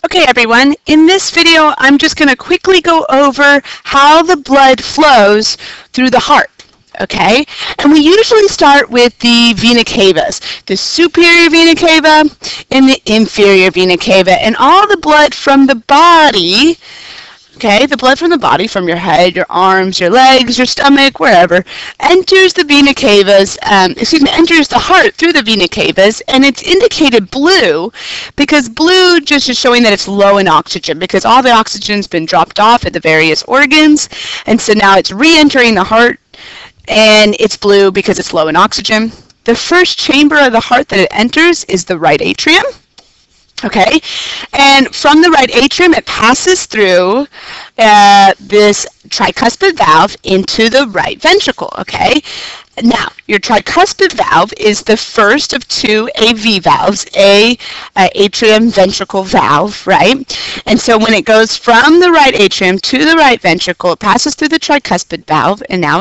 Okay everyone, in this video I'm just going to quickly go over how the blood flows through the heart. Okay, and we usually start with the vena cavas, the superior vena cava and the inferior vena cava, and all the blood from the body, okay, the blood from the body, from your head, your arms, your legs, your stomach, wherever, enters the vena cavas, enters the heart through the vena cavas, and it's indicated blue because blue just is showing that it's low in oxygen because all the oxygen's been dropped off at the various organs, and so now it's re-entering the heart, and it's blue because it's low in oxygen. The first chamber of the heart that it enters is the right atrium. Okay, and from the right atrium, it passes through this tricuspid valve into the right ventricle. Okay, now your tricuspid valve is the first of two AV valves, atrium ventricle valve, right? And so when it goes from the right atrium to the right ventricle, it passes through the tricuspid valve, and now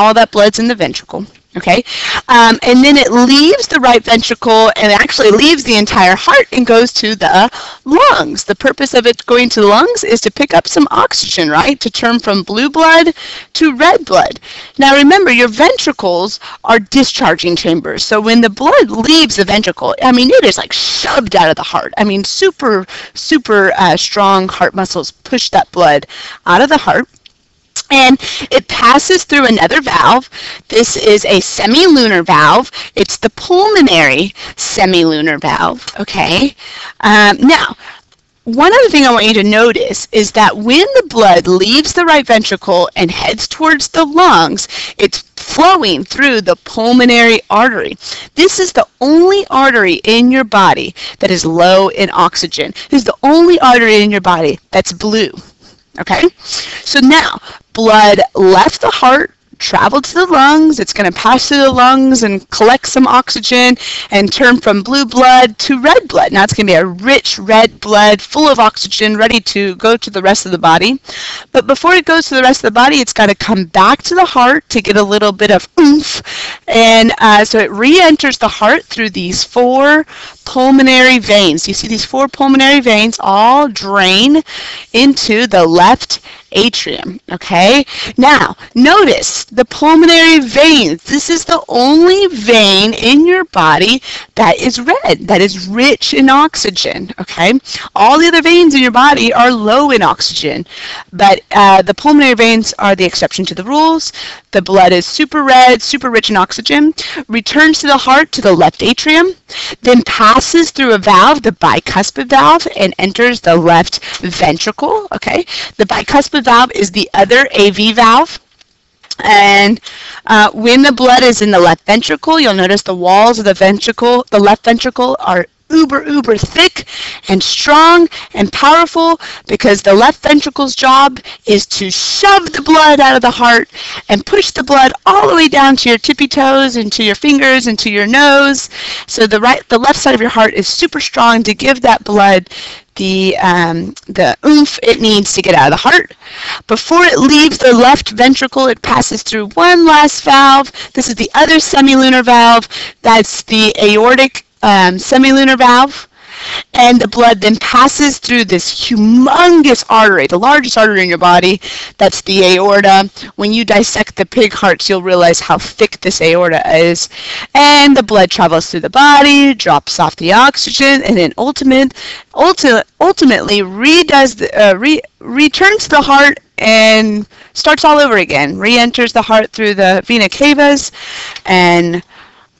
all that blood's in the ventricle. Okay, and then it leaves the right ventricle and actually leaves the entire heart and goes to the lungs. The purpose of it going to the lungs is to pick up some oxygen, right? To turn from blue blood to red blood. Now remember, your ventricles are discharging chambers. So when the blood leaves the ventricle, I mean, it is like shoved out of the heart. I mean, super strong heart muscles push that blood out of the heart. And it passes through another valve. This is a semilunar valve. It's the pulmonary semilunar valve, okay? Now, one other thing I want you to notice is that when the blood leaves the right ventricle and heads towards the lungs, it's flowing through the pulmonary artery. This is the only artery in your body that is low in oxygen. This is the only artery in your body that's blue. Okay, so now blood left the heart, traveled to the lungs. It's going to pass through the lungs and collect some oxygen and turn from blue blood to red blood. Now it's going to be a rich red blood full of oxygen ready to go to the rest of the body. But before it goes to the rest of the body, it's got to come back to the heart to get a little bit of oomph. And so it re-enters the heart through these four pulmonary veins. You see these four pulmonary veins all drain into the left atrium. Okay, now notice the pulmonary veins. This is the only vein in your body that is red, that is rich in oxygen. Okay, all the other veins in your body are low in oxygen, but the pulmonary veins are the exception to the rules. The blood is super red, super rich in oxygen, returns to the heart to the left atrium, then passes through a valve, the bicuspid valve, and enters the left ventricle. Okay, the bicuspid valve is the other AV valve. And when the blood is in the left ventricle, you'll notice the walls of the left ventricle are uber thick and strong and powerful because the left ventricle's job is to shove the blood out of the heart and push the blood all the way down to your tippy toes and to your fingers and to your nose. So the left side of your heart is super strong to give that blood the oomph it needs to get out of the heart. Before it leaves the left ventricle, it passes through one last valve. This is the other semilunar valve. That's the aortic semilunar valve, and the blood then passes through this humongous artery, the largest artery in your body. That's the aorta. When you dissect the pig hearts, you'll realize how thick this aorta is. And the blood travels through the body, drops off the oxygen, and then ultimately returns to the heart and starts all over again. Re-enters the heart through the vena cavas and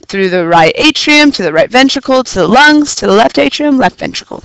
through the right atrium, to the right ventricle, to the lungs, to the left atrium, left ventricle.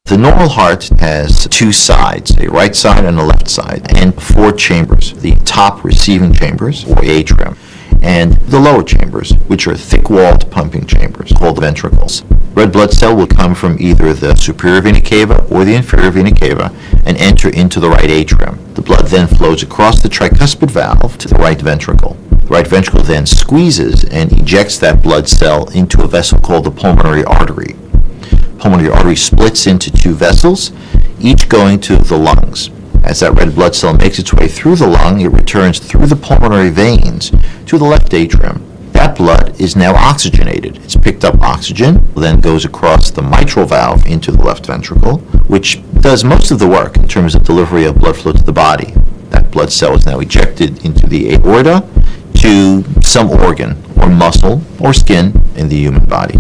The normal heart has two sides, a right side and a left side, and four chambers. The top receiving chambers, or atrium, and the lower chambers, which are thick-walled pumping chambers, called the ventricles. Red blood cell will come from either the superior vena cava or the inferior vena cava and enter into the right atrium. The blood then flows across the tricuspid valve to the right ventricle. The right ventricle then squeezes and ejects that blood cell into a vessel called the pulmonary artery. Pulmonary artery splits into two vessels, each going to the lungs. As that red blood cell makes its way through the lung, it returns through the pulmonary veins to the left atrium. That that blood is now oxygenated. It's picked up oxygen, then goes across the mitral valve into the left ventricle, which does most of the work in terms of delivery of blood flow to the body. That blood cell is now ejected into the aorta to some organ or muscle or skin in the human body.